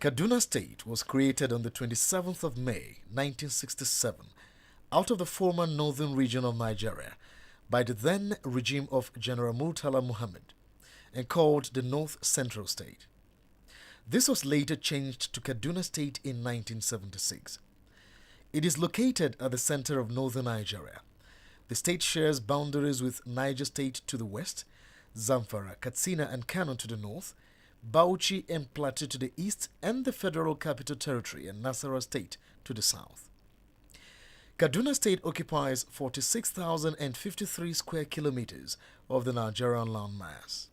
Kaduna State was created on the 27th of May 1967 out of the former northern region of Nigeria by the then regime of General Murtala Muhammad and called the North Central State. This was later changed to Kaduna State in 1976. It is located at the center of northern Nigeria. The state shares boundaries with Niger State to the west, Zamfara, Katsina and Kano to the north, Bauchi and Plateau to the east, and the Federal Capital Territory and Nasarawa State to the south. Kaduna State occupies 46,053 square kilometers of the Nigerian landmass.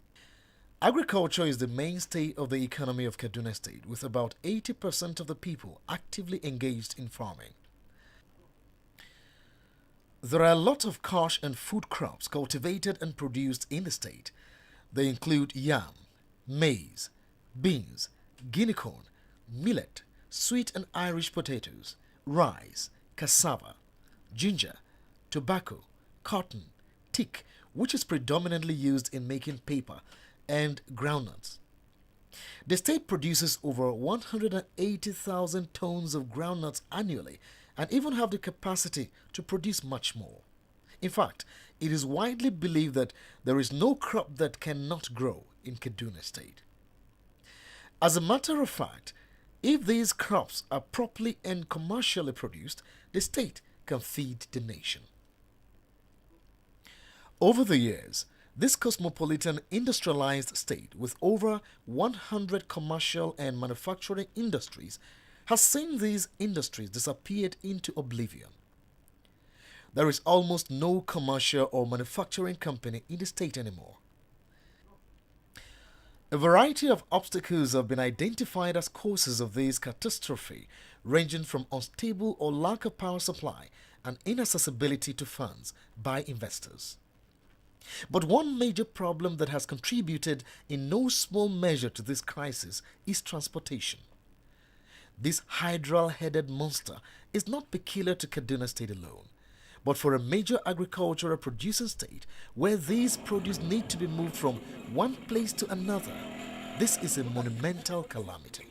Agriculture is the mainstay of the economy of Kaduna State, with about 80% of the people actively engaged in farming. There are a lot of cash and food crops cultivated and produced in the state. They include yam, maize, beans, guinea corn, millet, sweet and Irish potatoes, rice, cassava, ginger, tobacco, cotton, teak, which is predominantly used in making paper, and groundnuts. The state produces over 180,000 tons of groundnuts annually and even have the capacity to produce much more. In fact, it is widely believed that there is no crop that cannot grow in Kaduna State. As a matter of fact, if these crops are properly and commercially produced, the state can feed the nation. Over the years, this cosmopolitan industrialized state with over 100 commercial and manufacturing industries has seen these industries disappeared into oblivion. There is almost no commercial or manufacturing company in the state anymore. A variety of obstacles have been identified as causes of this catastrophe, ranging from unstable or lack of power supply and inaccessibility to funds by investors. But one major problem that has contributed in no small measure to this crisis is transportation. This hydral-headed monster is not peculiar to Kaduna State alone, but for a major agricultural producing state where these produce need to be moved from one place to another, this is a monumental calamity.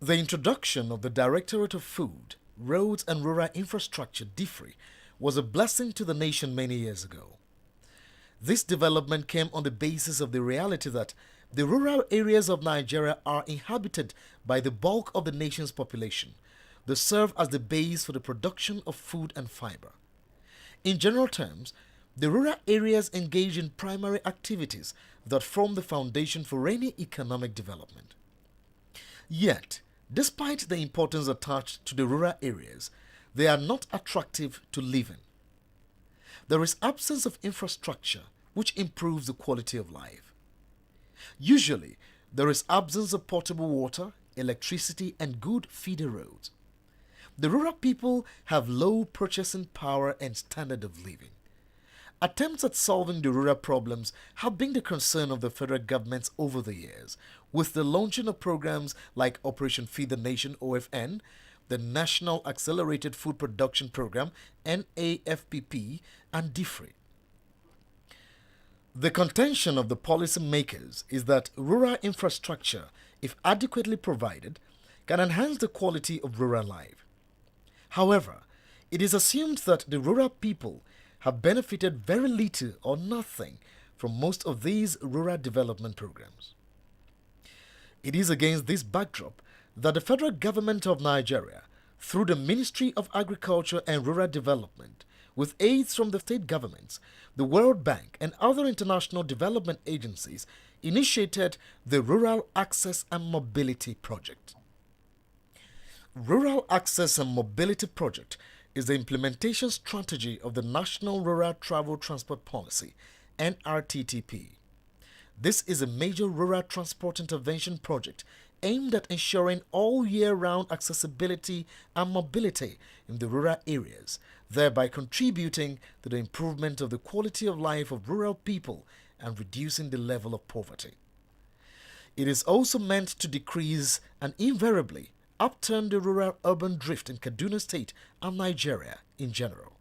The introduction of the Directorate of Food, Roads and Rural Infrastructure (DIFRI) was a blessing to the nation many years ago. This development came on the basis of the reality that the rural areas of Nigeria are inhabited by the bulk of the nation's population. They serve as the base for the production of food and fiber. In general terms, the rural areas engage in primary activities that form the foundation for any economic development. Yet, despite the importance attached to the rural areas, they are not attractive to live in. There is absence of infrastructure which improves the quality of life. Usually, there is absence of potable water, electricity, and good feeder roads. The rural people have low purchasing power and standard of living. Attempts at solving the rural problems have been the concern of the federal governments over the years, with the launching of programs like Operation Feed the Nation (OFN), the National Accelerated Food Production Program (NAFPP), and DIFRI. The contention of the policy makers is that rural infrastructure, if adequately provided, can enhance the quality of rural life. However, it is assumed that the rural people have benefited very little or nothing from most of these rural development programs. It is against this backdrop that the federal government of Nigeria, through the Ministry of Agriculture and Rural Development, with aids from the state governments, the World Bank, and other international development agencies, initiated the Rural Access and Mobility Project. Rural Access and Mobility Project is the implementation strategy of the National Rural Travel Transport Policy, NRTTP. This is a major rural transport intervention project aimed at ensuring all year-round accessibility and mobility in the rural areas, thereby contributing to the improvement of the quality of life of rural people and reducing the level of poverty. It is also meant to decrease and invariably upturn the rural-urban drift in Kaduna State and Nigeria in general.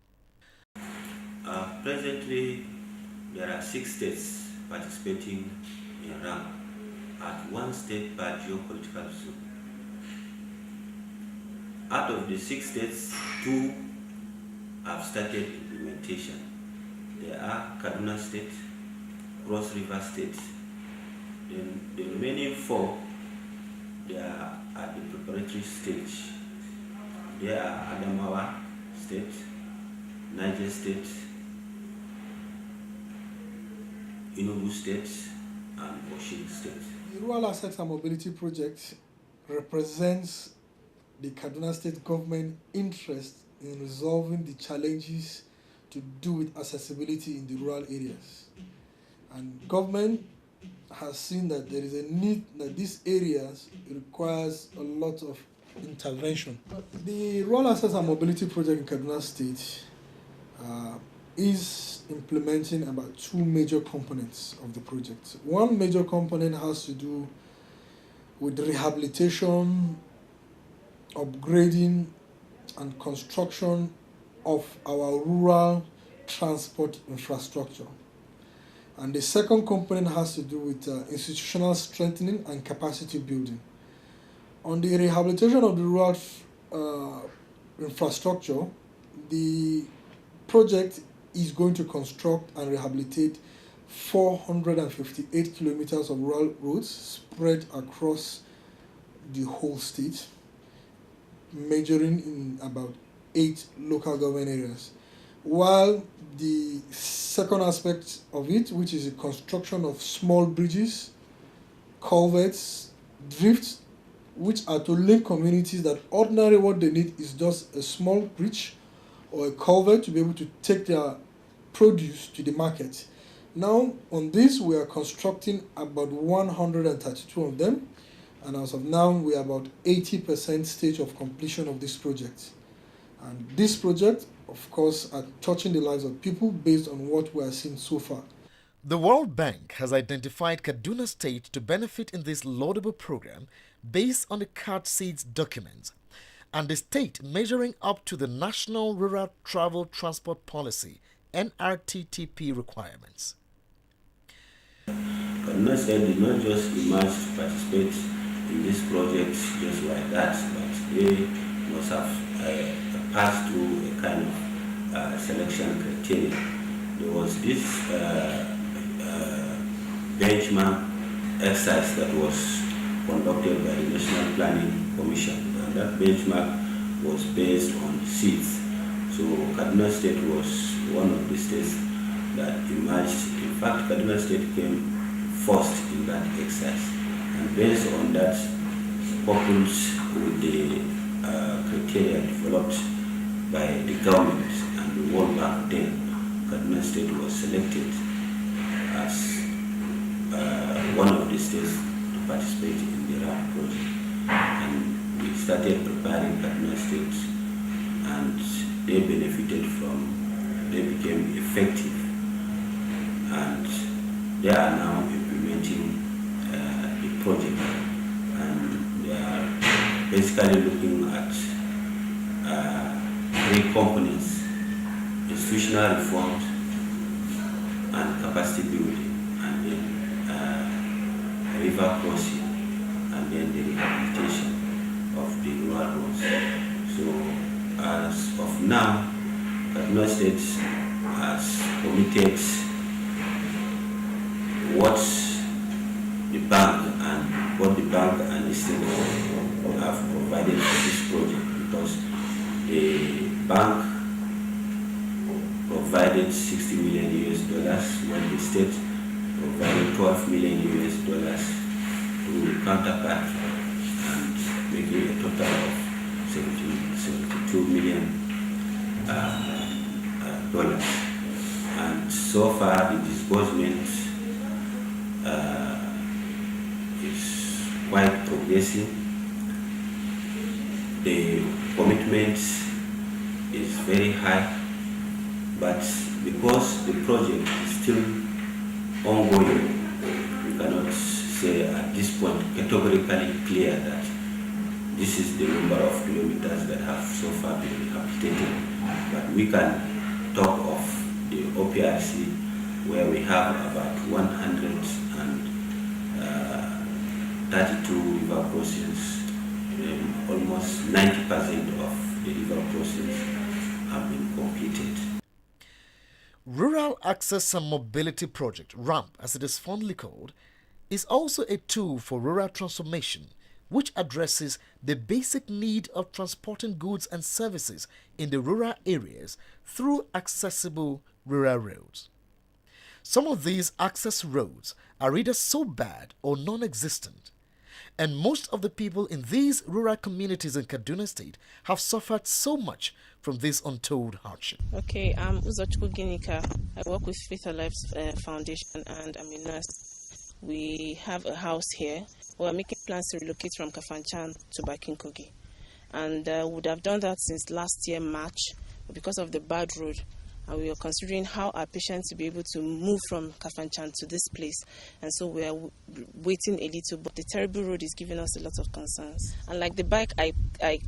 Presently, there are 6 states participating in rank at one state per geopolitical zone. Out of the 6 states, 2 have started implementation. They are Kaduna State, Cross River State. Then the remaining 4, they are at the preparatory stage. They are Adamawa State, Niger State, Enugu State, and Osun State. The Rural Assets and Mobility Project represents the Kaduna State government interest in resolving the challenges to do with accessibility in the rural areas. And government has seen that there is a need that these areas requires a lot of intervention. The Rural Access and Mobility Project in Kaduna State is implementing about 2 major components of the project. One major component has to do with rehabilitation, upgrading, and construction of our rural transport infrastructure. And the second component has to do with institutional strengthening and capacity building. On the rehabilitation of the rural infrastructure, the project is going to construct and rehabilitate 458 kilometers of rural roads spread across the whole state, majoring in about 8 local government areas. While the second aspect of it, which is the construction of small bridges, culverts, drifts, which are to link communities that ordinarily what they need is just a small bridge or a culvert to be able to take their produce to the market. Now, on this, we are constructing about 132 of them, and as of now, we are about 80% stage of completion of this project. And this project, of course, are touching the lives of people based on what we are seeing so far. The World Bank has identified Kaduna State to benefit in this laudable program based on the CAD-SEEDS document and the state measuring up to the National Rural Travel Transport Policy NRTTP requirements. Kaduna State did not just emerge to participate in this project just like that, but they must have passed through a kind of selection criteria. There was this benchmark exercise that was conducted by the National Planning Commission, and that benchmark was based on seats. So Kaduna State was one of the states that emerged. In fact, Kaduna State came first in that exercise, and based on that, coupled with the criteria developed by the government and the World Bank, then Kaduna State was selected as one of the states to participate in the RAP project. And we started preparing Kaduna State, and they benefited from, they became effective, and they are now implementing the project, and they are basically looking at 3 components: institutional reforms and capacity building, and then river crossing, and then the rehabilitation of the rural roads. So as of now, Kaduna State has committed what the bank and the state have provided for this project, because the bank provided $60 million, when the state provided $12 million to the counterpart, and making a total of $72 million. And so far, the disbursement is quite progressive. The commitment is very high, but because the project is still ongoing, we cannot say at this point categorically clear that this is the number of kilometers that have so far been rehabilitated. But we can talk of the OPRC, where we have about 100 and 32 river crossings. Almost 90% of the river crossings have been completed. Rural Access and Mobility Project, RAMP as it is fondly called, is also a tool for rural transformation which addresses the basic need of transporting goods and services in the rural areas through accessible rural roads. Some of these access roads are either so bad or non-existent, and most of the people in these rural communities in Kaduna State have suffered so much from this untold hardship. Okay, I'm Uzochukwu Ginika. I work with Faith Alive Foundation and I'm a nurse. We have a house here. We're making plans to relocate from Kafanchan to Bakinkogi. And would have done that since last year, March, but because of the bad road. And we are considering how our patients will be able to move from Kafanchan to this place. And so we are waiting a little, but the terrible road is giving us a lot of concerns. And like the bike I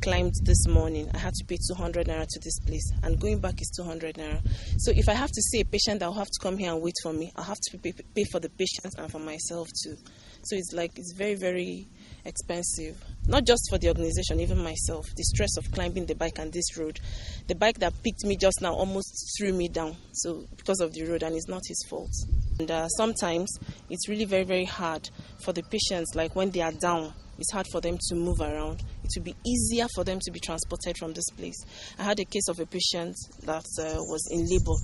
climbed this morning, I had to pay 200 naira to this place. And going back is 200 naira. So if I have to see a patient that will have to come here and wait for me, I'll have to pay for the patients and for myself too. So it's very, very expensive. Not just for the organization, even myself. The stress of climbing the bike and this road. The bike that picked me just now almost threw me down. So because of the road, and it's not his fault. And sometimes it's really very, very hard for the patients, like when they are down. It's hard for them to move around. It will be easier for them to be transported from this place. I had a case of a patient that was in labor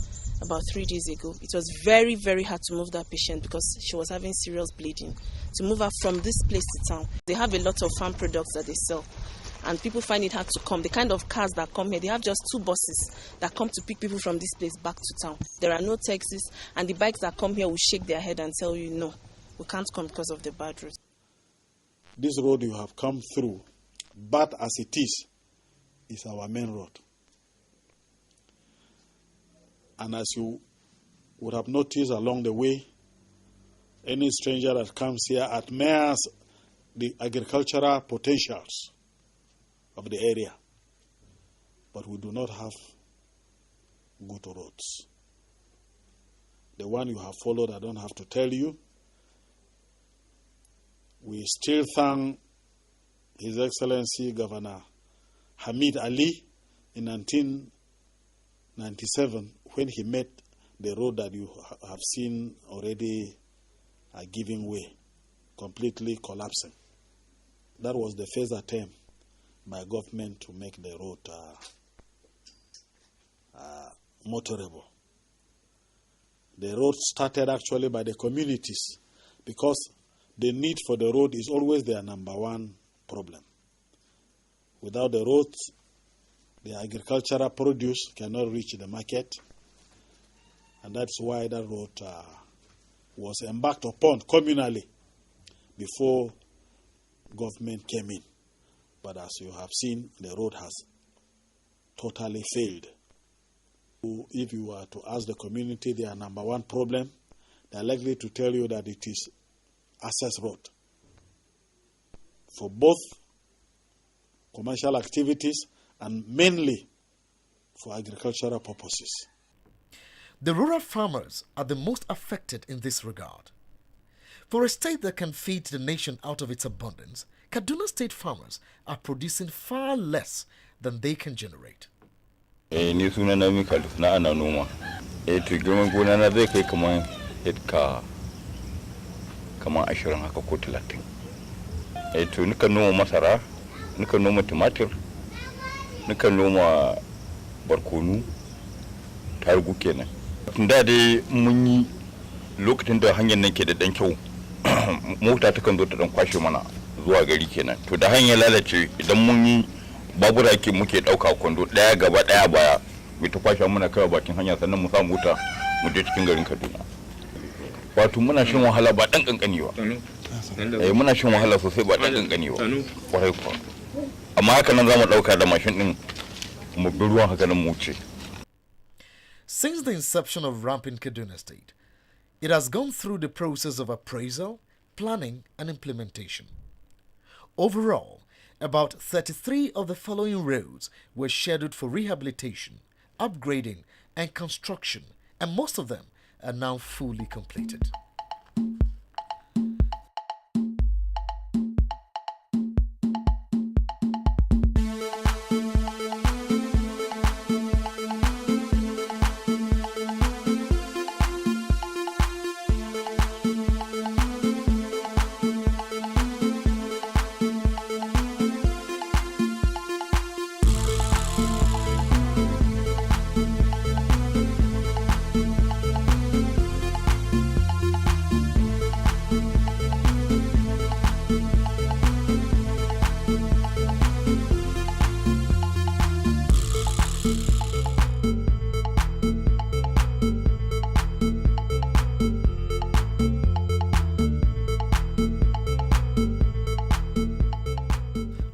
about 3 days ago. It was very, very hard to move that patient because she was having serious bleeding. To move her from this place to town. They have a lot of farm products that they sell. And people find it hard to come. The kind of cars that come here, they have just 2 buses that come to pick people from this place back to town. There are no taxis, and the bikes that come here will shake their head and tell you, no, we can't come because of the bad road. This road you have come through, bad as it is our main road. And as you would have noticed along the way, any stranger that comes here admires the agricultural potentials of the area. But we do not have good roads. The one you have followed, I don't have to tell you. We still thank His Excellency Governor Hamid Ali in 1997 when he made the road that you have seen already giving way, completely collapsing. That was the first attempt by government to make the road motorable. The road started actually by the communities because the need for the road is always their number one problem. Without the roads, the agricultural produce cannot reach the market, and that's why that road was embarked upon communally before government came in. But as you have seen, the road has totally failed. If you were to ask the community their number one problem, they are likely to tell you that it is access road for both commercial activities and mainly for agricultural purposes. The rural farmers are the most affected in this regard. For a state that can feed the nation out of its abundance, Kaduna State farmers are producing far less than they can generate. Ni suna na Mikal na ana noma. To girman gona na zai kai kaman hekta kaman 20 haka ko 30. To nika noma masara, nika noma tumatir, nika noma barkonu, tarugu kenan. Tunda dai mun yi lokacin da hanyar nan ke da dan kyau, mota ta kan zo ta dan kwashe mana zuwa gari kenan. To da hanyar lalace idan mun yi babura ke muke dauka kwando daya gaba daya baya mu ta kwashe muna kai bakin hanya sannan mu samu wuta mu je cikin garin Kaduna. Wato muna shin wahala ba dan kankani ba. Muna shin wahala sosai ba dan kankani ba. Kwarai kuwa. Amma haka nan zamu dauka da mashin din mu bi ruwan haka nan mu wuce. Since the inception of RAMP in Kaduna State, it has gone through the process of appraisal, planning, and implementation. Overall, about 33 of the following roads were scheduled for rehabilitation, upgrading, and construction, and most of them are now fully completed.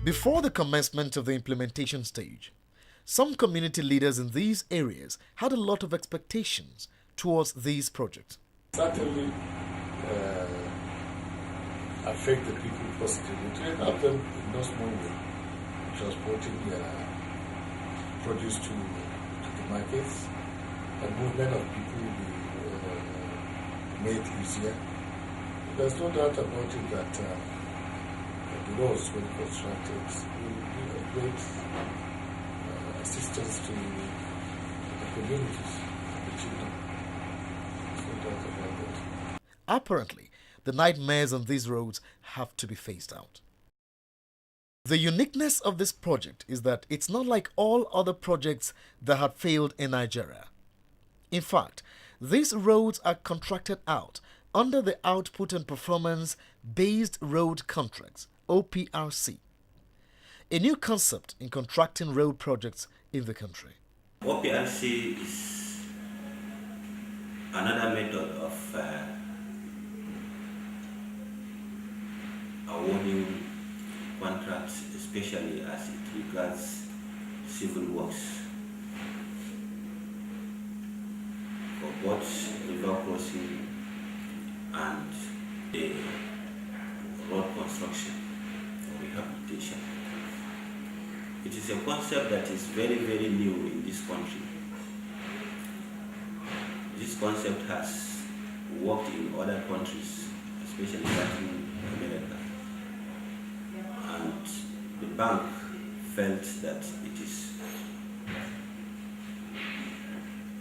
Before the commencement of the implementation stage, some community leaders in these areas had a lot of expectations towards these projects. Certainly affect the people positively. It will help them in no small way, transporting their produce to the markets. The movement of people will be made easier. There's no doubt about it that the roads, when constructed, will be a great assistance to the communities, the children. There's no doubt about that. Apparently, the nightmares on these roads have to be phased out. The uniqueness of this project is that it's not like all other projects that had failed in Nigeria. In fact, these roads are contracted out under the Output and Performance Based Road Contracts, OPRC, a new concept in contracting road projects in the country. OPRC is another method of awarding contracts, especially as it regards civil works for both river crossing and the road construction or rehabilitation. It is a concept that is very, very new in this country. This concept has worked in other countries, especially Latin America. And the bank felt that it is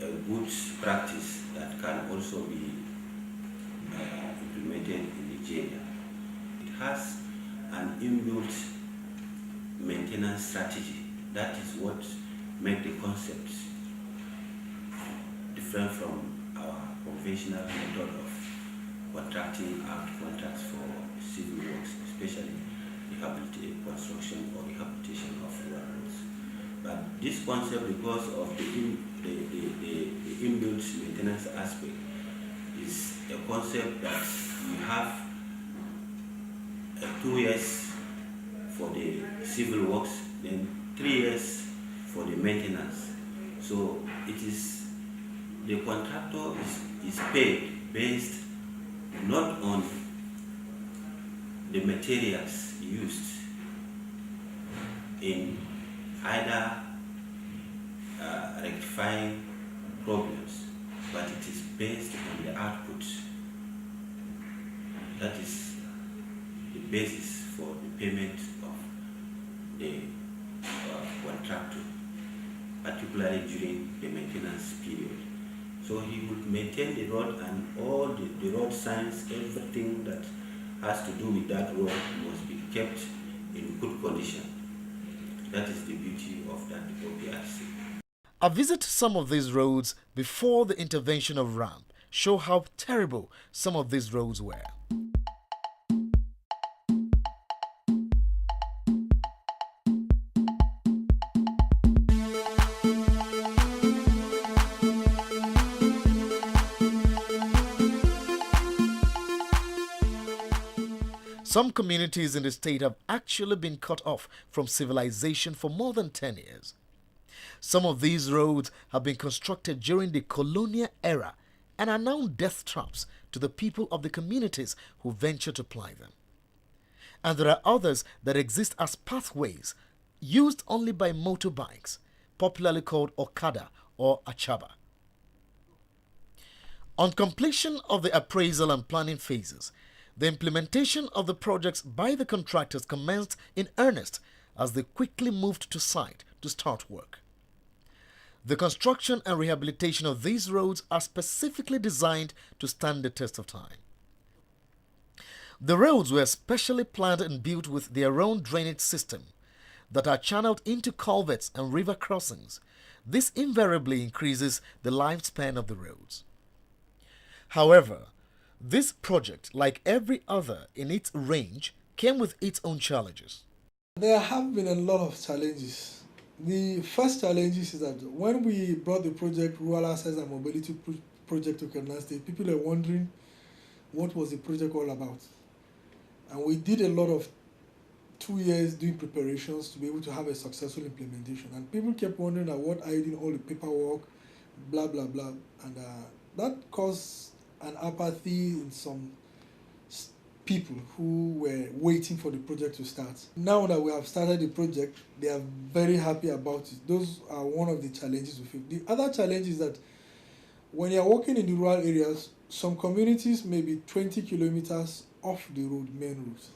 a good practice that can also be implemented in Nigeria. It has an inbuilt maintenance strategy. That is what makes the concept different from our conventional method of contracting out contracts for civil works, especially construction or rehabilitation of roads. But this concept, because of the inbuilt maintenance aspect, is a concept that you have 2 years for the civil works, then 3 years for the maintenance. So it is the contractor is paid based not on the materials used in either rectifying problems, but it is based on the output. That is the basis for the payment of the contractor, particularly during the maintenance period. So he would maintain the road, and all the road signs, everything that has to do with that road must be kept in good condition. That is the beauty of that OPRC. A visit to some of these roads before the intervention of RAMP show how terrible some of these roads were. Some communities in the state have actually been cut off from civilization for more than 10 years. Some of these roads have been constructed during the colonial era and are now death traps to the people of the communities who venture to ply them. And there are others that exist as pathways used only by motorbikes, popularly called Okada or Achaba. On completion of the appraisal and planning phases, the implementation of the projects by the contractors commenced in earnest as they quickly moved to site to start work. The construction and rehabilitation of these roads are specifically designed to stand the test of time. The roads were specially planned and built with their own drainage system that are channeled into culverts and river crossings. This invariably increases the lifespan of the roads. However, this project, like every other in its range, came with its own challenges. There have been a lot of challenges. The first challenge is that when we brought the project Rural Access and Mobility Project to Kaduna State, people are wondering what was the project all about. And we did a lot of 2 years doing preparations to be able to have a successful implementation. And people kept wondering what are you doing all the paperwork, blah, blah, blah. And that caused an apathy in some people who were waiting for the project to start. Now that we have started the project, they are very happy about it. Those are one of the challenges we face. The other challenge is that when you are working in the rural areas, some communities may be 20 kilometers off the road, main route.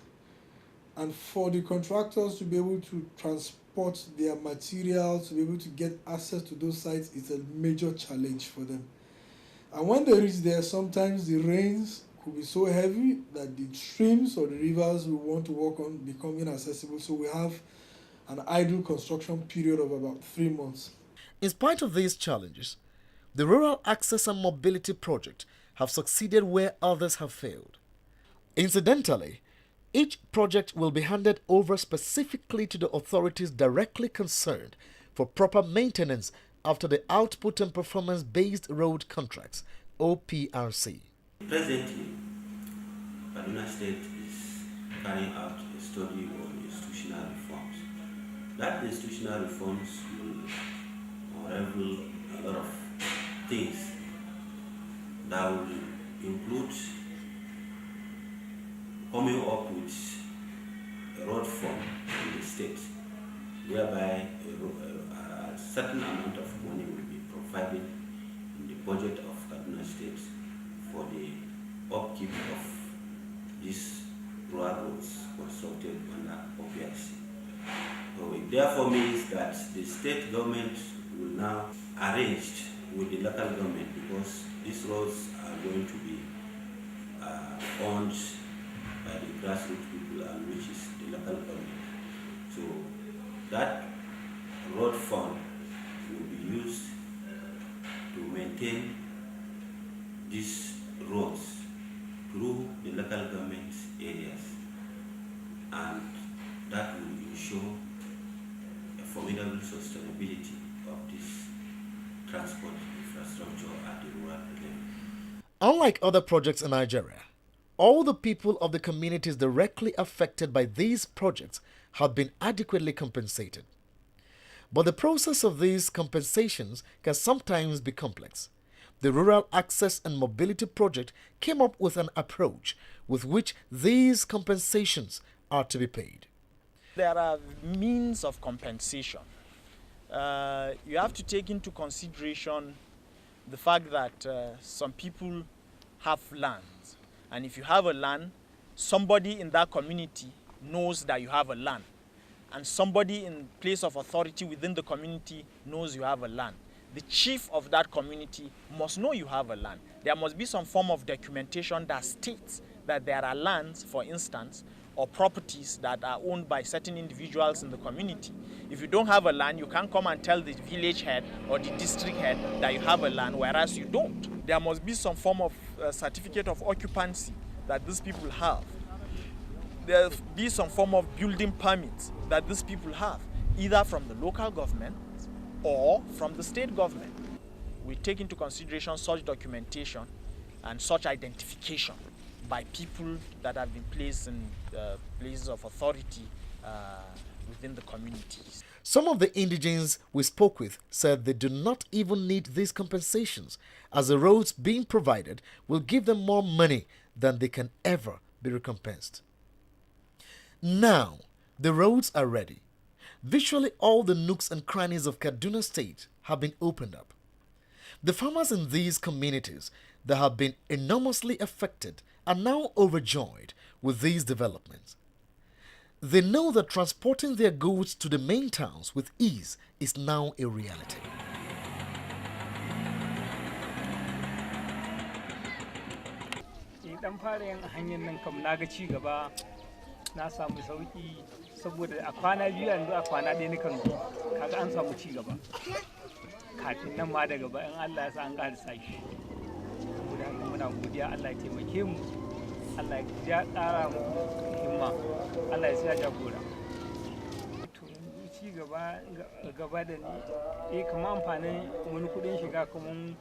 And for the contractors to be able to transport their materials, to be able to get access to those sites is a major challenge for them. And when they reach there, sometimes the rains could be so heavy that the streams or the rivers we want to work on become inaccessible. So we have an idle construction period of about 3 months. In spite of these challenges, the Rural Access and Mobility Project have succeeded where others have failed. Incidentally, each project will be handed over specifically to the authorities directly concerned for proper maintenance after the Output and Performance-Based Road Contracts, OPRC. Presently, Kaduna State is carrying out a study on institutional reforms. That institutional reforms will unravel a lot of things that will include coming up with a road fund in the state, whereby a certain amount of money will be provided in the budget of Kaduna State for the upkeep of these rural roads constructed under OPRC. So it therefore means that the state government will now arrange with the local government, because these roads are going to be owned by the grassroots people, and which is the local government. So that road fund will be used to maintain these roads through the local government areas, and that will ensure a formidable sustainability of this transport infrastructure at the rural level. Unlike other projects in Nigeria, all the people of the communities directly affected by these projects have been adequately compensated. But the process of these compensations can sometimes be complex. The Rural Access and Mobility Project came up with an approach with which these compensations are to be paid. There are means of compensation. You have to take into consideration the fact that some people have lands. And if you have a land, somebody in that community knows that you have a land. And somebody in place of authority within the community knows you have a land. The chief of that community must know you have a land. There must be some form of documentation that states that there are lands, for instance, or properties that are owned by certain individuals in the community. If you don't have a land, you can't come and tell the village head or the district head that you have a land, whereas you don't. There must be some form of certificate of occupancy that these people have. There must be some form of building permits that these people have, either from the local government or from the state government. We take into consideration such documentation and such identification by people that have been placed in places of authority within the communities. Some of the indigents we spoke with said they do not even need these compensations, as the roads being provided will give them more money than they can ever be recompensed. Now, the roads are ready. Virtually all the nooks and crannies of Kaduna State have been opened up. The farmers in these communities that have been enormously affected are now overjoyed with these developments. They know that transporting their goods to the main towns with ease is now a reality. Na samu sauki saboda a kwana biyu yanzu a kwana ɗaya nikan zo kaga an samu ci gaba kafin nan ma daga bayan Allah ya sa an ƙara sashi saboda haka muna godiya Allah ya taimake mu Allah ya ƙara mu himma Allah ya sa jagora to ci gaba da ni kamar amfanin wani kuɗin shiga kamar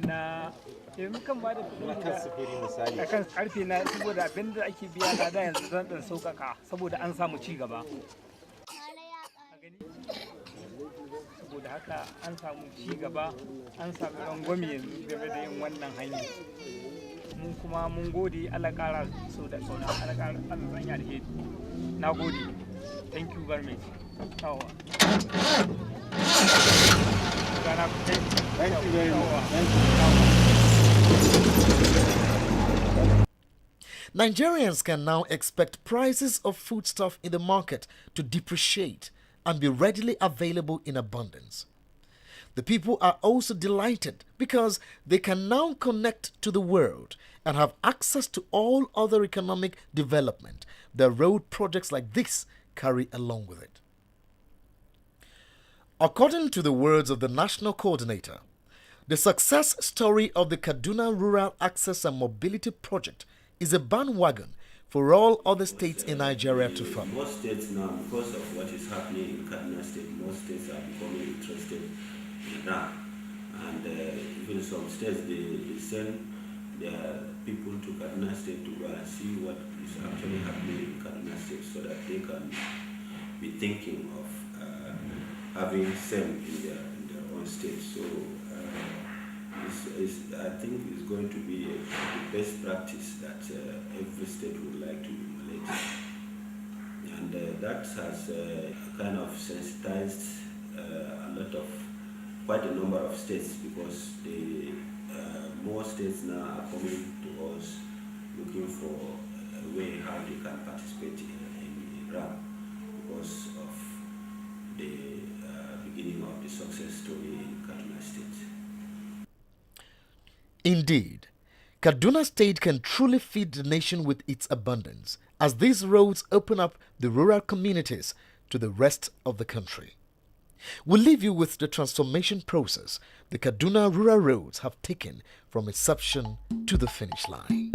na yanzu kan ba da kuɗi da kan karfe na saboda abin da ake biya na da yanzu zan ɗan sauƙaƙa saboda an samu ci gaba. Saboda haka an samu ci gaba, an samu rangwame yanzu game da yin wannan hanyar. Mun kuma mun gode, Allah ƙara so da sauna, Allah ƙara Allah sanya alheri. Na gode. Thank you very much. Thank you very much. Nigerians can now expect prices of foodstuff in the market to depreciate and be readily available in abundance. The people are also delighted because they can now connect to the world and have access to all other economic development that road projects like this carry along with it. According to the words of the National Coordinator, the success story of the Kaduna Rural Access and Mobility Project is a bandwagon for all other states in Nigeria to follow. Most states now, because of what is happening in Kaduna State, most states are becoming interested in that. And even some states, they send their people to Kaduna State to go and see what is actually happening in Kaduna State so that they can be thinking of having same in their own state. So I think it's going to be the best practice that every state would like to emulate. And that has kind of sensitized quite a number of states, because more states now are coming to us looking for a way how they can participate in RAP because of the beginning of the success story in Kaduna State. Indeed, Kaduna State can truly feed the nation with its abundance as these roads open up the rural communities to the rest of the country. We'll leave you with the transformation process the Kaduna rural roads have taken from inception to the finish line.